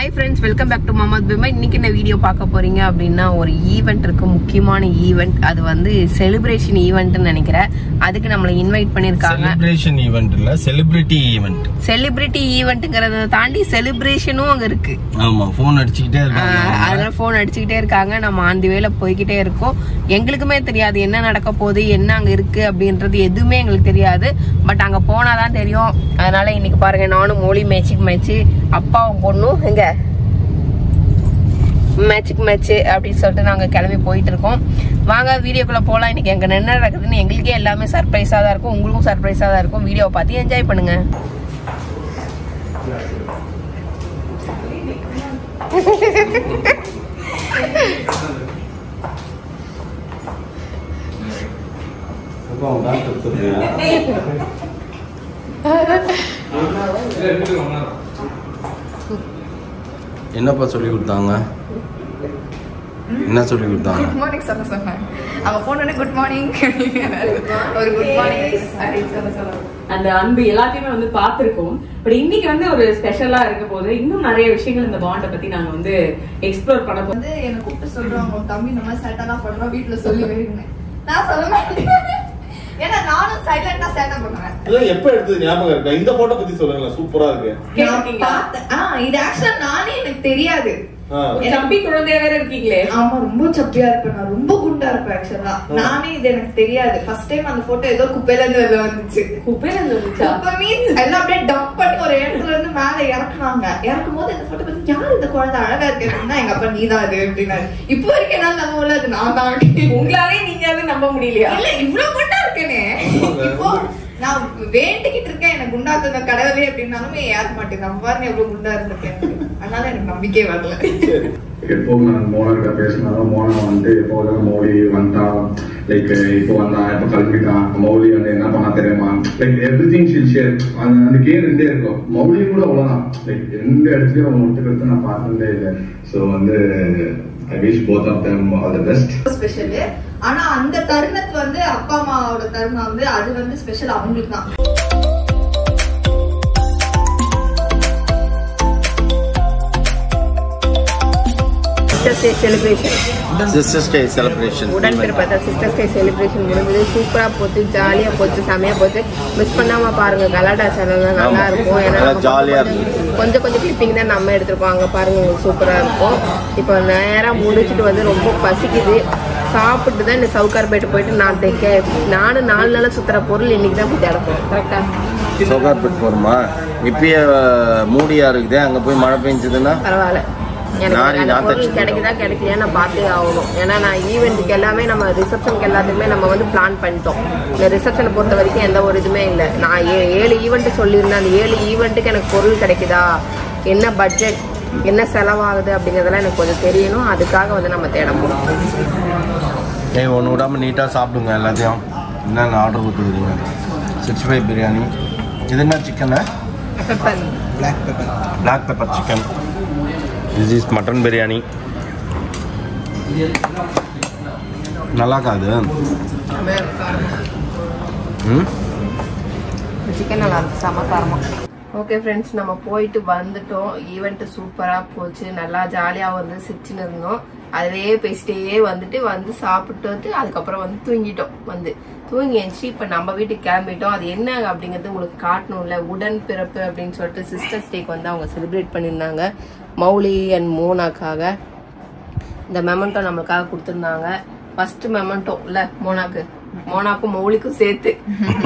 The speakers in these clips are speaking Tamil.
Hi friends, welcome back to மமத் பிமா. இன்னைக்கு என்ன வீடியோ பார்க்க போறீங்க அப்படின்னா, ஒரு ஈவெண்ட் இருக்கு, முக்கியமான ஈவெண்ட். அது வந்து செலிப்ரேஷன் ஈவெண்ட்னு நினைக்கிறேன். அதுக்கு நம்மளை இன்வைட் பண்ணிருக்காங்க. செலிப்ரேஷன் ஈவெண்ட் இல்ல, செலிபிரிட்டி ஈவெண்ட். செலிபிரிட்டி ஈவெண்ட்ங்கறத தாண்டி செலிப்ரேஷனும் அங்க இருக்கு. ஆமா, போன் அடிச்சுக்கிட்டே இருக்காங்க. அதனால போன் அடிச்சுக்கிட்டே இருக்காங்க. நம்ம ஆன் தி வேல போய்கிட்டே இருக்கோம். எங்களுக்குமே தெரியாது என்ன நடக்க போகுது, என்ன அங்க இருக்கு அப்படின்றது எதுவுமே எங்களுக்கு தெரியாது. பட் அங்க போனாதான் தெரியும். அதனால இன்னைக்கு பாருங்க, நானும் மோலி மேட்ச் அப்பாவும் பொண்ணும் எங்க மேட்சுக்கு மேட்ச் அப்படின்னு சொல்லிட்டு நாங்க கிளம்பி போயிட்டு இருக்கோம். வாங்க வீடியோக்குள்ள போலாம். இன்னைக்கு எங்க என்ன நடக்குதுன்னு எங்களுக்கே எல்லாமே சர்ப்ரைஸா தான் இருக்கும், உங்களுக்கும் சர்ப்ரைஸா தான் இருக்கும். வீடியோவை பார்த்து என்ஜாய் பண்ணுங்க. என்னப்பா சொல்லி கொடுத்தாங்க? என்ன சொல்லி கொடுத்தாங்க? குட் மார்னிங் சொல்ல சொன்னாங்க. அவங்க போனோடனே குட் மார்னிங், ஒரு குட் மார்னிங் அந்த அன்பு எல்லாத்தையுமே வந்து பார்த்திருக்கோம். பட் இன்னைக்கு வந்து ஒரு ஸ்பெஷலா இருக்க போது இன்னும் நிறைய விஷயங்கள் இந்த பாண்டை பத்தி நாங்க வந்து எக்ஸ்ப்ளோர் பண்ண போறோம். வந்து என்ன கூப்பிட்டு சொல்றாங்க, தம்பி இந்த மாதிரி சேட்டெல்லாம் பண்றோம், வீட்டுல சொல்லி வைங்க. நான் சொல்ல மாட்டேன், ஏன்னா நானும் சைலண்டா சேட்டை பண்ணுவேன். எப்ப எடுத்தது ஞாபகம் இருக்கா? இந்த போட்டோ பத்தி சொல்லுங்களேன், சூப்பரா இருக்கு. இது ஆக்சுவலா நானே எனக்கு தெரியாது. சப்பி குழந்தையா வேற இருக்கீங்களே. ஆமா, ரொம்ப சப்பியா இருப்பேன், நான் ரொம்ப குண்டா இருப்பேன். ஆக்சுவலா நானே இது எனக்கு தெரியாது. ஃபர்ஸ்ட் டைம் அந்த போட்டோ ஏதோ குப்பையில இருந்து வெளில வந்துச்சு. குப்பையில இருந்து வந்துச்சா? குப்பை மீன்ஸ் எல்லாம் அப்படியே டம்ப் பண்ணி ஒரு இடத்துல இருந்து மேல இறக்குனாங்க. இறக்கும் போது இந்த போட்டோ பத்தி யாரு இந்த குழந்தை அழகா இருக்குன்னா, எங்க அப்பா நீதான் அது அப்படின்னாரு. இப்போ வரைக்கும் என்னால நம்ப முடியல, அது நான் தான். உங்களாலே நீங்க அதை நம்ப முடியலையா? இல்ல, இவ்வளவு குண்டா இருக்கேனே. இப்போ நான் வேண்டிக்கிட்டு இருக்கேன் எனக்கு குண்டாக்குங்க கடவுளே அப்படின்னாலுமே ஏற மாட்டேன். நம்ம பாருங்க எவ்வளவு குண்டா இருந்திருக்கேன். அதனால எனக்கு நம்பிக்கை வரல. எப்போ நான் மோனா கிட்ட பேசினாலும் மோனா வந்து எப்போ மௌலி வந்தான், லைக் இப்போ வந்தான், இப்போ கிளம்பிட்டான், மௌலி வந்து என்ன பண்ணா தெரியுமா, லைக் எவ்ரிதிங் ஷீல் ஷேர் அந்த கேர்ண்டே இருக்கும். மௌலி கூட அவ்வளவுதான், லைக் எந்த இடத்துலயும் அவங்க ஒட்டுக்கிறது நான் பார்த்ததே இல்லை. ஸோ வந்து I wish both of them all the best. Special. ஆனா அந்த தருணத்து வந்து அப்பா அம்மாவோட தருணம் வந்து அது வந்து ஸ்பெஷல் அவங்களுக்கு தான். Sisters day celebration. உடன்பிறப்பா சிஸ்டர்ஸ் டே செலிப்ரேஷன் முடிஞ்சது. சூப்பரா போச்சு, ஜாலியா போச்சு, செமையா போச்சு. மிஸ் பண்ணாம பாருங்க, கலாட்டா சேனல் நல்லா இருக்கும். ஏன்னா ஜாலியா கொஞ்சம் கிளிப்பிங் தான் நம்ம எடுத்திருக்கோம். அங்க பாருங்க, உங்களுக்கு சூப்பரா இருக்கும். இப்போ நேரா முடிச்சுட்டு வந்து ரொம்ப பசிக்குது. சாப்பிட்டு தான் இந்த சவுகார்பேட்டு போயிட்டு நானும் 4 நாள் சுத்துற பொருள் இன்னைக்கு தான் போய் தேடப்போம். கரெக்டா? சவுகார்பேட் போறோமா? இப்பயே மூடியா இருக்குது. அங்க போய் மழை பெஞ்சதுன்னா பரவாயில்ல, எனக்கு கிடைக்குதா கிடைக்கலையா நான் பார்த்தே ஆகணும். ஏன்னா நான் ஈவெண்ட்டுக்கு எல்லாமே நம்ம ரிசப்ஷனுக்கு எல்லாத்துக்குமே நம்ம வந்து பிளான் பண்ணிட்டோம். இந்த ரிசப்ஷனை பொறுத்த வரைக்கும் எந்த ஒரு இதுவுமே இல்லை. நான் 7 ஈவெண்ட் சொல்லியிருந்தேன். அந்த 7 ஈவெண்ட்டுக்கு எனக்கு பொருள் கிடைக்குதா, என்ன பட்ஜெட், என்ன செலவாகுது அப்படிங்கிறதெல்லாம் எனக்கு கொஞ்சம் தெரியணும். அதுக்காக வந்து நம்ம தேட போகிறோம். ஒன்று விடாம நீட்டா சாப்பிடுங்க எல்லாத்தையும். என்னென்ன ஆர்டர் கொடுத்துருக்கீங்க? 65 பிரியாணி. இது என்ன சிக்கனா? Black pepper chicken. This is mutton biryani. நல்லா காது. சிக்கன் நல்லா இருக்கு, சமக்காரமா. ஓகே ஃப்ரெண்ட்ஸ், நம்ம போயிட்டு வந்துட்டோம். ஈவெண்ட் சூப்பரா போச்சு, நல்லா ஜாலியா வந்து சிரிச்சுன்னு இருந்தோம். அதே பேசிட்டே வந்து சாப்பிட்டு வந்து அதுக்கப்புறம் வந்து தூங்கிட்டோம். தூங்கி எழுந்துச்சு இப்ப நம்ம வீட்டுக்கு கிளம்பிட்டோம். அது என்ன அப்படிங்கறது உங்களுக்கு காட்டணும்ல. உடன் பிறப்பு அப்படின்னு சொல்லிட்டு சிஸ்டர்ஸ் டேக்கு வந்து அவங்க செலிப்ரேட் பண்ணியிருந்தாங்க. மௌலி அண்ட் மோனாக்காக இந்த மெமெண்டோ நம்மளுக்காக கொடுத்துருந்தாங்க. ஃபர்ஸ்ட் மெமெண்டோ இல்ல, மோனாக்கும் மௌலிக்கும் சேர்த்து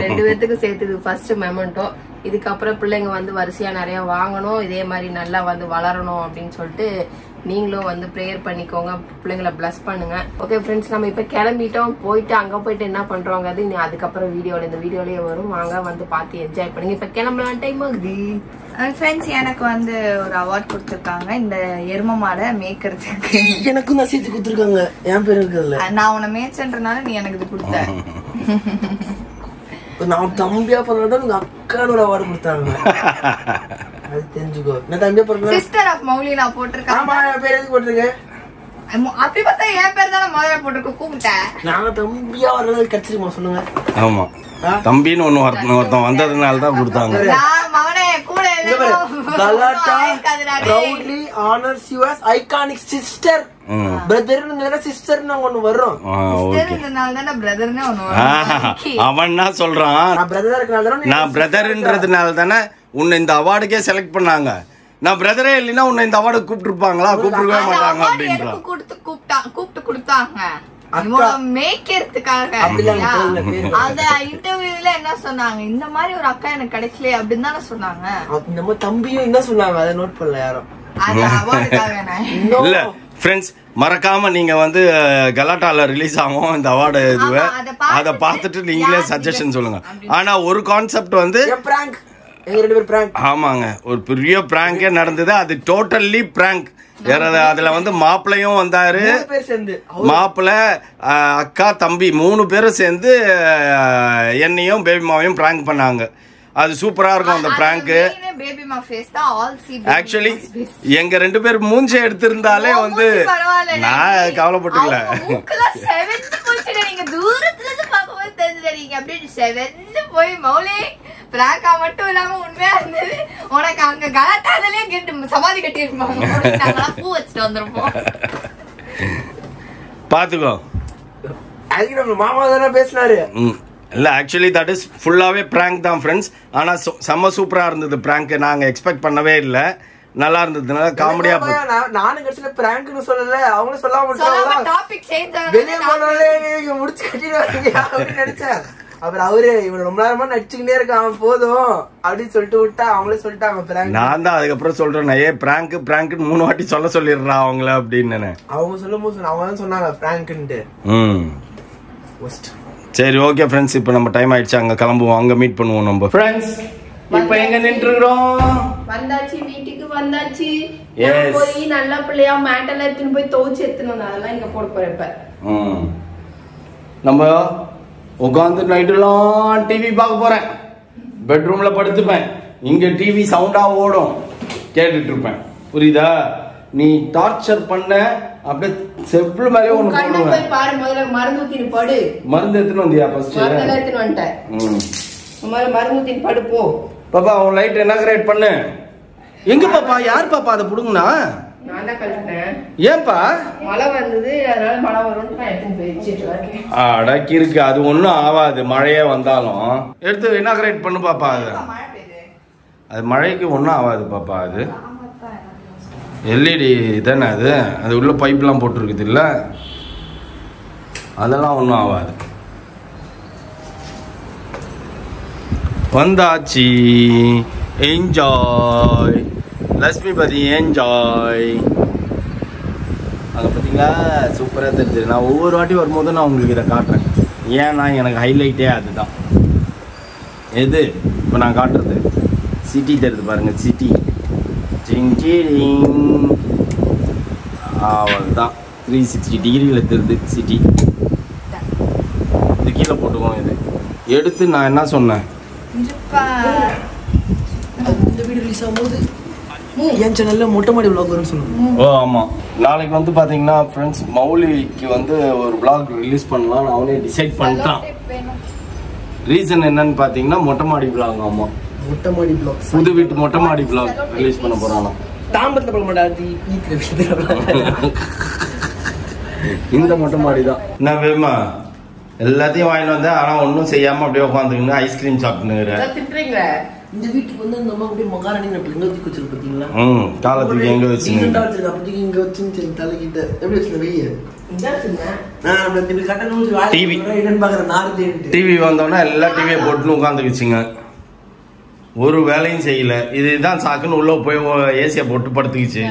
2 பேர்த்துக்கும் சேர்த்து இது ஃபர்ஸ்ட் மெமெண்டோ. இதுக்கப்புறம் பிள்ளைங்க வந்து வரிசையா நிறைய வாங்கணும், இதே மாதிரி நல்லா வந்து வளரணும் அப்படின்னு சொல்லிட்டு நீங்களும் வந்து ப்ரேயர் பண்ணிக்கோங்க, பிள்ளைங்களை பிளஸ் பண்ணுங்க. ஓகே ஃப்ரெண்ட்ஸ், நம்ம இப்ப கிளம்பிட்டோம். போயிட்டு அங்க போயிட்டு என்ன பண்றோங்க அது அதுக்கப்புறம் இந்த வீடியோலயே வரும். வாங்க வந்து பார்த்து என்ஜாய் பண்ணுங்க. இப்ப கிளம்பலாம், டைம் ஆகுது. ஃப்ரெண்ட்ஸ், எனக்கு வந்து ஒரு அவார்ட் கொடுத்துருக்காங்க இந்த எரும மாடை மேய்க்கிறதுக்கு. எனக்கும் நான் சேர்த்து கொடுத்துருக்காங்க. என் பேர் இருக்குல்ல, நான் உன்னை மேய்ச்சன்றனால நீ எனக்கு இது கொடுத்த. நான் தம்பியா பிறந்தா உங்க அக்கான ஒரு அவார்டு கொடுத்தாங்க. அது தெரிஞ்சுக்கோ. நான் தம்பியா பிறந்த சிஸ்டர் ஆஃப் மௌலி நான் போட்டிருக்கேன். ஆமா, என் பேர் எதுக்கு போட்டிருக்கேன்? அப்படி பார்த்தா என் பேர் தானே முதல்ல போட்டு கூப்பிட்டேன். நாங்க தம்பியா வர்றது கிடைச்சிருமா சொல்லுங்க. ஆமா தம்பின்னு ஒருத்தன் வந்ததுனால தான் கொடுத்தாங்க. நான் மகனே கூட Galata proudly honors you as iconic sister. Brother னு sister னு ஒன்னு வரும். சிஸ்டர்ன்றனால தான் பிரதர்னே ஒன்னு வரும். அவன் என்ன சொல்றான்? நான் பிரதரா இருக்கனால நான் பிரதர்ன்றதுனால தானே உன்னை இந்த அவார்டுக்கே செலக்ட் பண்ணாங்க. நான் பிரதரே இல்லைன்னா உன்னை இந்த அவார்டு கூப்பிட்டுருப்பாங்களா? கூப்பிடவே மாட்டாங்க அப்படின்றான். கூப்பிட்டு கொடுத்தாங்க மேய்க்கிறதுக்காக. அந்த இன்டர்வியூல என்ன சொன்னாங்க, இந்த மாதிரி ஒரு அக்கா எனக்கு கிடைக்கல அப்படின்னு தானே சொன்னாங்க. நம்ம தம்பியும் என்ன சொன்னாங்க அதை நோட் பண்ணல யாரும். இல்ல ஃப்ரெண்ட்ஸ், மறக்காம நீங்க வந்து கலாட்டால ரிலீஸ் ஆகும் இந்த அவார்டு இதுவே, அதை பார்த்துட்டு நீங்களே சஜஷன் சொல்லுங்க. ஆனா ஒரு கான்செப்ட் வந்து ஆமாங்க, ஒரு பெரிய பிராங்கே நடந்தது. அது டோட்டல்லி பிராங்க். அதுல வந்து மாப்பிள்ளையும் வந்தாரு, மாப்பிள்ள அக்கா தம்பி 3 பேரும் சேர்ந்து என்னையும் பேபிமாவையும் பிராங்க் பண்ணாங்க. அது சூப்பரா இருக்கும் அந்த பிராங்க். ஆக்சுவலி எங்க 2 பேர் மூஞ்சி எடுத்திருந்தாலே வந்து நான் கவலைப்பட்டுக்கல. பிராங்கா மட்டும் இல்லாம உண்மையா இருந்தது. உனக்கு அங்க கலாட்டாலே கேட்டு சமாதி கட்டி இருப்பாங்க, பூ வச்சுட்டு வந்திருப்போம். பாத்துக்கோ, அதுக்கு நம்ம மாமா தானே பேசினாரு. இல்ல ஆக்சுவலி தட் இஸ் ஃபுல்லாவே பிராங்க் தான் ஃப்ரெண்ட்ஸ். ஆனா செம்ம சூப்பரா இருந்தது பிராங்க். நாங்க எக்ஸ்பெக்ட் பண்ணவே இல்ல. நல்லா இருந்ததுனால காமெடியா போச்சு. நானும் கடைசியில பிராங்க்னு சொல்லல, அவங்களும் சொல்லாம டாபிக் சேஞ்ச் வெளியே போனாலே முடிச்சு கட்டிடுவாங்க அப்படின்னு நினைச்சேன். அப்புறம் அவரு இவன் ரொம்ப நேரமா நடிச்சுக்கிட்டே இருக்கான் போதும் அப்படின்னு சொல்லிட்டு விட்டா அவங்களே சொல்லிட்டாங்க. நான் தான் அதுக்கப்புறம் சொல்றேன், பிராங்க் பிராங்க் 3 வாட்டி சொல்லிடுறான் அவங்கள அப்படின்னு. அவங்க சொல்லும் போது அவங்க தான் சொன்னாங்க பிராங்க்ன்ட்டு. சரி ஓகே ஃப்ரெண்ட்ஸ், இப்போ நம்ம டைம் ஆயிடுச்சு, அங்க கிளம்புவோம், அங்க மீட் பண்ணுவோம் நம்ம ஃப்ரெண்ட்ஸ். இப்போ எங்க நின்றுறோம்? வந்தாச்சு, வீட்டுக்கு வந்தாச்சு. போய் நல்ல பிள்ளையா மேட்டெல்லாம் எடுத்துன்னு போய் துவச்சு எடுத்துன்னு அதெல்லாம் இங்க போட போறேன். இப்ப நம்ம உட்காந்து நைட்டுலாம் டிவி பார்க்க போறேன். பெட்ரூம்ல படுத்துப்பேன், இங்க டிவி சவுண்டா ஓடும், கேட்டுட்டு இருப்பேன். புரியுதா? நீ டார்ச்சர் பண்ண அப்படியே செவ்வாய் மேலே ஒண்ணு போடுவேன். பாரு, முதல்ல மருந்து ஊத்தின்னு படு. மருந்து எடுத்துன்னு வந்தியா? ஃபர்ஸ்ட் மருந்து எடுத்துன்னு வந்துட்டேன். முதல்ல மருந்து ஊத்தின்னு படு போ. பாப்பா உன் லைட் என்ன கிரேட் பண்ணு. எங்க பாப்பா? யார் பாப்பா அதை புடுங்கண்ணா? நான் தான் கழட்டினேன். ஏன்பா? மழை வந்தது, அதனால மழை வரும்னு நான் எடுத்துன்னு போய் வச்சுட்டு இருக்கேன். அடக்கி இருக்கு, அது ஒன்றும் ஆகாது. மழையே வந்தாலும் எடுத்து என்ன கிரேட் பண்ணு பாப்பா. அது மழைக்கு ஒன்றும் ஆகாது பாப்பா. அது எல்இடி தானே, அது உள்ள பைப்லாம் போட்டுருக்குது இல்ல, அதெல்லாம் ஒன்றும் ஆகாது. வந்தாச்சு, என்ஜாய் லட்சுமிபதி, என்ஜாய். அதை பார்த்தீங்களா, சூப்பராக தெரிஞ்சு. நான் ஒவ்வொரு வாட்டி வரும்போது நான் உங்களுக்கு இதை காட்டுறேன். ஏன்னா எனக்கு ஹைலைட்டே அதுதான். எது இப்போ நான் காட்டுறது சிட்டி தெரியுது பாருங்க, சிட்டி அவ்வளோதான். 360 டிகிரியில் தெரியுது சிட்டி. இது கீழே போட்டுக்கோங்க. இது எடுத்து நான் என்ன சொன்னேன், இந்த வீடியோ ரிலீஸ் ஆகும்போது என் சேனல்ல மொட்டை மாடி vlog வரும்னு சொன்னாங்க. ஓ ஆமாம், நாளைக்கு வந்து பார்த்தீங்கன்னா ஃப்ரெண்ட்ஸ் மௌலிக்கு வந்து ஒரு vlog ரிலீஸ் பண்ணலாம்னு அவனே டிசைட் பண்ணிட்டான். ரீசன் என்னன்னு பார்த்தீங்கன்னா மொட்டை மாடி vlog. ஆமாம், மொட்டை மாடி vlog, புது வீட்டு மொட்டை மாடி vlog ரிலீஸ் பண்ண போறானா. தாம்பரத்தில் பார்க்க மாட்டாது, இந்த மொட்டை மாடி தான். நான் வேமா எல்லாத்தையும் வாங்கிட்டு வந்தேன், ஆனால் ஒன்றும் செய்யாமல் அப்படியே உட்காந்துக்கின்னு ஐஸ்கிரீம் சாப்பிட்டுன்னு திட்டுறீங்க. இந்த வீட்டுக்கு வந்து அந்த அம்மா அப்படியே மகாராணி எங்க தூக்கி வச்சிருக்கு பாத்தீங்களா? காலத்துக்கு எங்க வச்சு இங்க வச்சு தலைக்கிட்ட எப்படி வச்சு வெய்ய டிவி வந்தோன்னா எல்லா டிவியை போட்டுன்னு உட்காந்துக்குச்சுங்க. ஒரு வேலையும் செய்யல. இதுதான் சாக்குன்னு உள்ள போய் ஏசியை போட்டு படுத்துக்குச்சு.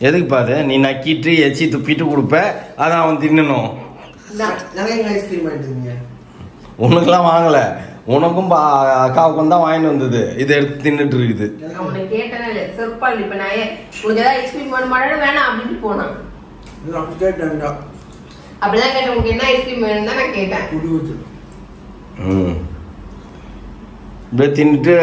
எதுக்கு பாரு, நீ நக்கிட்டு எச்சி துப்பிட்டு கொடுப்ப, அதான் அவன் தின்னணும். உனக்குலாம் வாங்கல, உனக்கும் அக்காவுக்கும் தான் வாங்கிட்டு வந்தது. இதை எடுத்து தின்னுட்டு இருக்குது. அப்படிதான் கேட்டேன், உங்களுக்கு என்ன ஐஸ்கிரீம் வேணும் தான் நான் கேட்டேன். இப்படியே தின்னுட்டு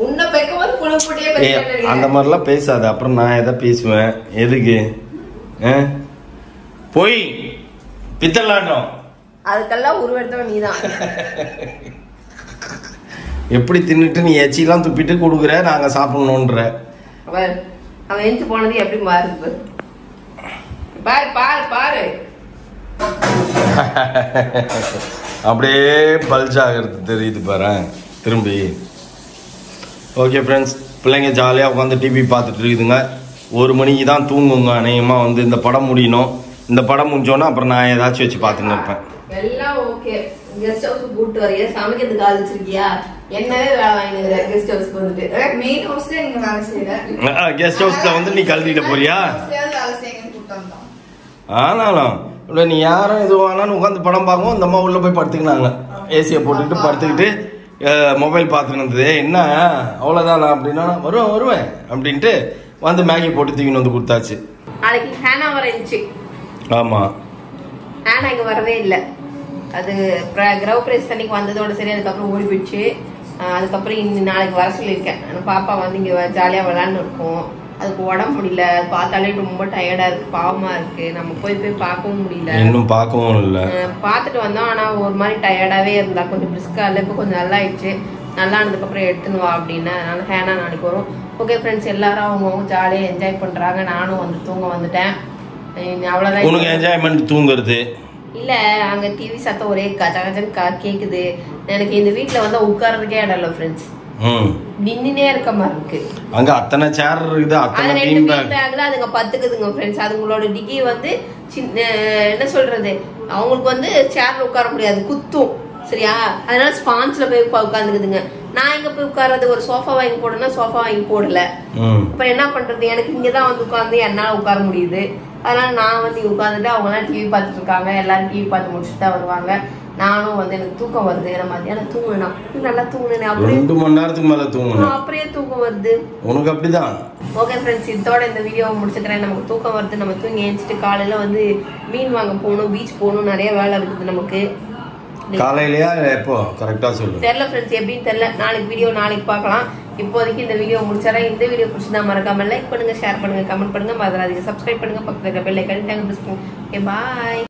உன்னை பெக்கும்போது புழு புட்டியே ஏய் அந்த மாதிரிலாம் பேசாத, அப்புறம் நான் எதை பேசுவேன்? எதுக்கு போய் பித்தலாட்டம் அதுக்கெல்லாம் உருவெடுத்தவன் நீதான். எப்படி தின்னுட்டு நீ எச்சிலாம் துப்பிட்டு கொடுக்குற, நாங்க சாப்பிடணும்ன்ற. அவன் எஞ்சி போனது எப்படி மாறுது பாரு பாரு பாரு. அப்படியே பல்ஜ் ஆகிறது தெரியுது பாரு திரும்பி. ஓகே ஃப்ரெண்ட்ஸ், பிள்ளைங்க ஜாலியாக உட்காந்து டிவி பார்த்துட்டு இருக்குதுங்க. 1 மணிக்கு தான் தூங்குங்க. அநேகமாக வந்து இந்த படம் முடியணும். இந்த படம் முடிஞ்சோன்னா அப்புறம் நான் ஏதாச்சும் வச்சு பார்த்துன்னு இருப்பேன். எல்லாம் ஓகே. கெஸ்ட் ஹவுஸ் கூப்பிட்டு வரைய சமைக்கிறதுக்கு ஆள் வச்சிருக்கியா? என்னவே வேலை வாங்கினுங்கிற கெஸ்ட் ஹவுஸ்க்கு வந்துட்டு. மெயின் ஹவுஸ்ல நீங்க வேலை செய்யற, கெஸ்ட் ஹவுஸ்ல வந்து நீ கழட்டிட்டு போறியா? வேலை செய்யுங்கன்னு கூப்பிட்டு ஆனாலும் இல்லை, நீ யாரும் இது வேணாலும் உட்காந்து படம் பார்க்கவும் இந்த அம்மா உள்ள போய் படுத்துக்கினாங்க. ஏசியை போட்டுக்கிட்டு படுத்துக்கிட்டு மொபைல் பார்த்துன்னு இருந்தது. என்ன அவ்வளோதானா அப்படின்னா, வருவேன் அப்படின்ட்டு வந்து மேகி போட்டு தூக்கின்னு வந்து கொடுத்தாச்சு. நாளைக்கு ஹேனா வர இருந்துச்சு. ஆமா, ஹேனா இங்க வரவே இல்லை. அது கிரவ பிரேஸ் தண்ணிக்கு வந்ததோட சரி, அதுக்கப்புறம் ஓடி போயிடுச்சு. அதுக்கப்புறம் இன்னும் நாளைக்கு வர சொல்லியிருக்கேன். பாப்பா வந்து இங்க ஜாலியா விளையாண்டு இருக்கும். அதுக்கு உடம்பு முடியல, பார்த்தாலே ரொம்ப டயர்டா இருக்கு, பாவமா இருக்கு. நம்ம போய் பார்க்கவும் முடியல, இன்னும் பார்க்கவும் இல்லை. பார்த்துட்டு வந்தோம். ஆனா ஒரு மாதிரி டயர்டாவே இருந்தா, கொஞ்சம் பிரிஸ்கா இல்லை. இப்போ கொஞ்சம் நல்லா ஆயிடுச்சு. நல்லா ஆனதுக்கு அப்புறம் எடுத்துன்னு வா அப்படின்னு. அதனால ஹேனா நாளைக்கு வரும். ஓகே ஃப்ரெண்ட்ஸ், எல்லாரும் அவங்கவுங்க ஜாலியா என்ஜாய் பண்றாங்க. நானும் வந்து தூங்க வந்துட்டேன். அவ்வளவுதான். உனக்கு என்ஜாய்மெண்ட் தூங்குறது இல்ல, அங்க டிவி சத்தம் ஒரே கஜகஜன் கேக்குது. எனக்கு இந்த வீட்டுல வந்து உட்கார்றதுக்கே இடம் இல்ல ஃப்ரெண்ட்ஸ். நின்னுனே இருக்க மாதிரி இருக்கு. அங்க அத்தனை சேர் இருக்குது, அத்தனை டீம் பேக் அதுங்க பத்துக்குதுங்க ஃப்ரெண்ட்ஸ். அதுங்களோட டிக்கி வந்து என்ன சொல்றது, அவங்களுக்கு வந்து சேர்ல உட்கார முடியாது, குத்தும். சரியா? அதனால ஸ்பான்ஸ்ல போய் உட்காந்துக்குதுங்க. நான் எங்க போய் உட்கார்றது? ஒரு சோஃபா வாங்கி போடணும்னா சோஃபா வாங்கி போடல. அப்புறம் என்ன பண்றது? எனக்கு இங்கதான் வந்து உட்கார்ந்து என்னால உட்கார முடியுது. அதனால நான் வந்து உட்காந்துட்டு அவங்க எல்லாம் டிவி பார்த்துட்டு இருக்காங்க. எல்லாரும் டிவி பார்த்து முடிச்சுட்டு தான் வருவாங்க. நானும் வந்து எனக்கு தூக்கம் வருது. ஏன்னா மத்தியானம் தூங்கணும், நல்லா தூங்கினேன். அப்படியே 2 மணி நேரத்துக்கு மேல தூங்கணும், அப்படியே தூக்கம் வருது. உனக்கு அப்படிதான். ஓகே ஃப்ரெண்ட்ஸ், இதோட இந்த வீடியோவை முடிச்சுக்கிறேன். நமக்கு தூக்கம் வருது, நம்ம தூங்கி எழுந்திட்டு காலையில வந்து மீன் வாங்க போகணும், பீச் போகணும், நிறைய வேலை இருக்குது நமக்கு. காலையிலயா எப்போ கரெக்டா சொல்லு தெரியல ஃப்ரெண்ட்ஸ், எப்படின்னு தெரியல. நாளைக்கு வீடியோ நாளைக்கு பார்க்கலாம். இப்போதைக்கு இந்த வீடியோ முடிச்சாரேன். இந்த வீடியோ பிடிச்சா மறக்காம லைக் பண்ணுங்க, ஷேர் பண்ணுங்க, கமெண்ட் பண்ணுங்க, மறந்துடாதீங்க. சப்ஸ்கிரைப் பண்ணுங்க, பக்கத்துல இருக்க பெல் ஐகானை பிரஸ் பண்ணுங்க. ஓகே, பாய்.